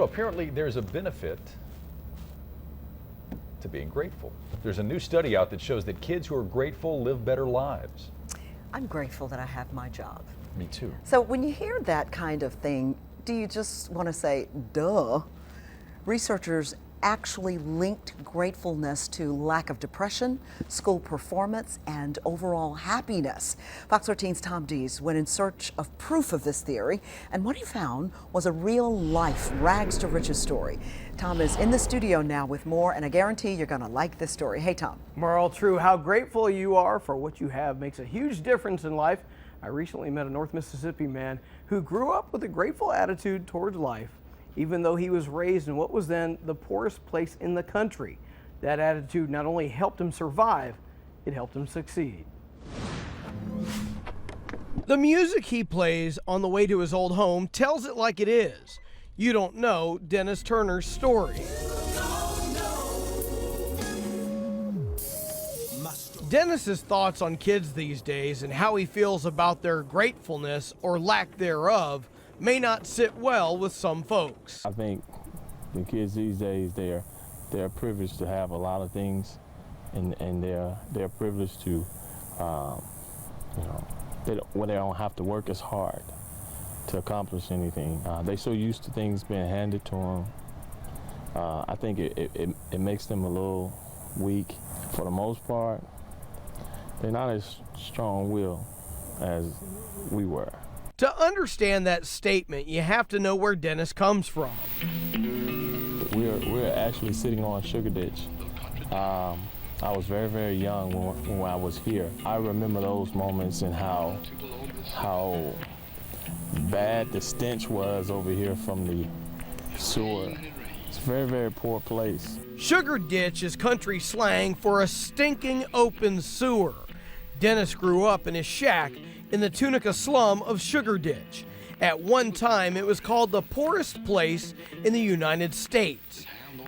Apparently there's a benefit to being grateful. There's a new study out that shows that kids who are grateful live better lives. I'm grateful that I have my job. Me too. So when you hear that kind of thing, do you just want to say, duh? Researchers actually linked gratefulness to lack of depression, school performance, and overall happiness. Fox 13's Tom Dees went in search of proof of this theory, and what he found was a real-life rags to riches story. Tom is in the studio now with more, and I guarantee you're going to like this story. Hey, Tom. Merle, true. How grateful you are for what you have makes a huge difference in life. I recently met a North Mississippi man who grew up with a grateful attitude towards life, even though he was raised in what was then the poorest place in the country. That attitude not only helped him survive, it helped him succeed. The music he plays on the way to his old home tells it like it is. You don't know Dennis Turner's story. Dennis's thoughts on kids these days and how he feels about their gratefulness or lack thereof may not sit well with some folks. I think the kids these days, they're privileged to have a lot of things, and they're privileged to, they don't have to work as hard to accomplish anything. They're so used to things being handed to them. I think it makes them a little weak. For the most part, they're not as strong-willed as we were. To understand that statement, you have to know where Dennis comes from. We're actually sitting on Sugar Ditch. I was very, very young when I was here. I remember those moments and how bad the stench was over here from the sewer. It's a very, very poor place. Sugar Ditch is country slang for a stinking open sewer. Dennis grew up in his shack in the Tunica slum of Sugar Ditch. At one time, it was called the poorest place in the United States.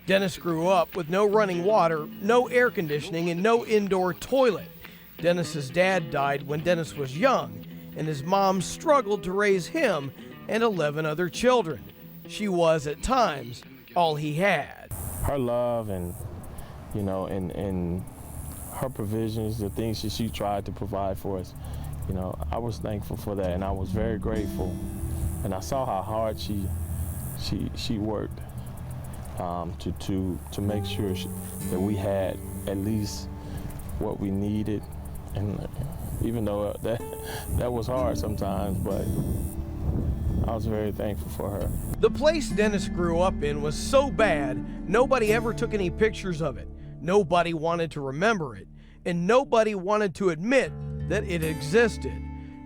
Dennis grew up with no running water, no air conditioning, and no indoor toilet. Dennis's dad died when Dennis was young, and his mom struggled to raise him and 11 other children. She was, at times, all he had. Her love and her provisions, the things that she tried to provide for us, I was thankful for that, and I was very grateful. And I saw how hard she worked to make sure that we had at least what we needed. And even though that was hard sometimes, but I was very thankful for her. The place Dennis grew up in was so bad, nobody ever took any pictures of it. Nobody wanted to remember it, and nobody wanted to admit that it existed.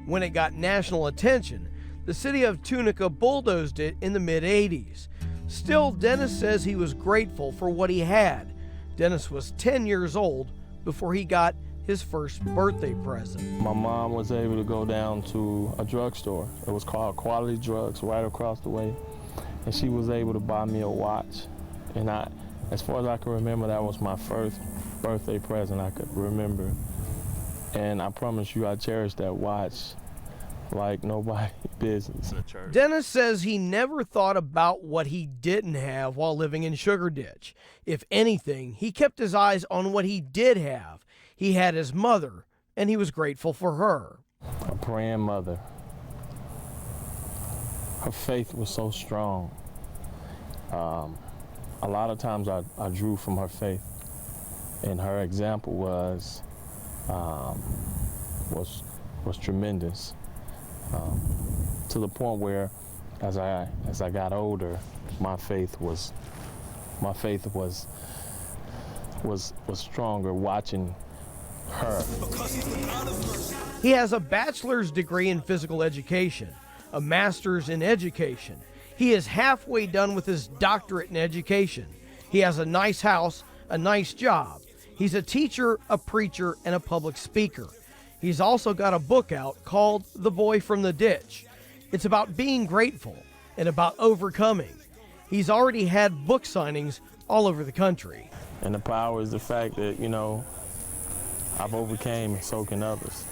When it got national attention, the city of Tunica bulldozed it in the mid-'80s. Still, Dennis says he was grateful for what he had. Dennis was 10 years old before he got his first birthday present. My mom was able to go down to a drugstore. It was called Quality Drugs right across the way. And she was able to buy me a watch. And as far as I can remember, that was my first birthday present I could remember. And I promise you, I cherish that watch like nobody's business. Dennis says he never thought about what he didn't have while living in Sugar Ditch. If anything, he kept his eyes on what he did have. He had his mother, and he was grateful for her. A praying mother. Her faith was so strong. A lot of times I drew from her faith, and her example was tremendous. To the point where, as I got older, my faith was stronger watching her. He has a bachelor's degree in physical education, a master's in education. He is halfway done with his doctorate in education. He has a nice house, a nice job. He's a teacher, a preacher, and a public speaker. He's also got a book out called The Boy from the Ditch. It's about being grateful and about overcoming. He's already had book signings all over the country. And the power is the fact that, I've overcame, and so can others.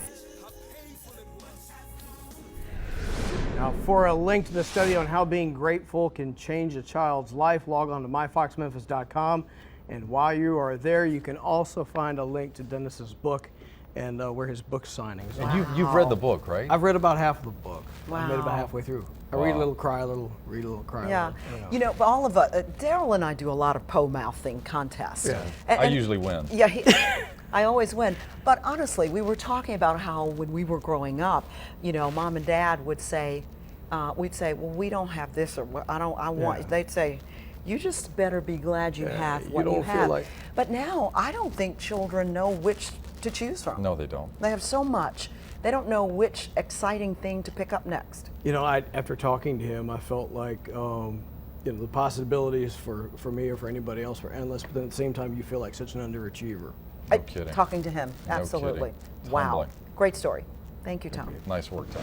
Now, for a link to the study on how being grateful can change a child's life, log on to myfoxmemphis.com. And while you are there, you can also find a link to Dennis's book and where his book signings are. And you've read the book, right? I've read about half of the book. I made it about Wow. halfway through. I read a little, cry a little, read a little, cry a Yeah, little. you know, all of us, Daryl and I do a lot of mouthing contests. Yeah. I usually win. Yeah, I always win. But honestly, we were talking about how when we were growing up, you know, Mom and Dad would say, we'd say, well, we don't have this, or I want. Yeah. They'd say, you just better be glad you have you what you don't feel have. like- But now I don't think children know which to choose from. No, they don't. They have so much. They don't know which exciting thing to pick up next. You know, after talking to him, I felt like, you know, the possibilities for me or for anybody else were endless, but then at the same time, you feel like such an underachiever. No kidding. Talking to him, No absolutely. kidding. It's Wow. humbling. Great story. Thank you, Tom. Nice work, Tom.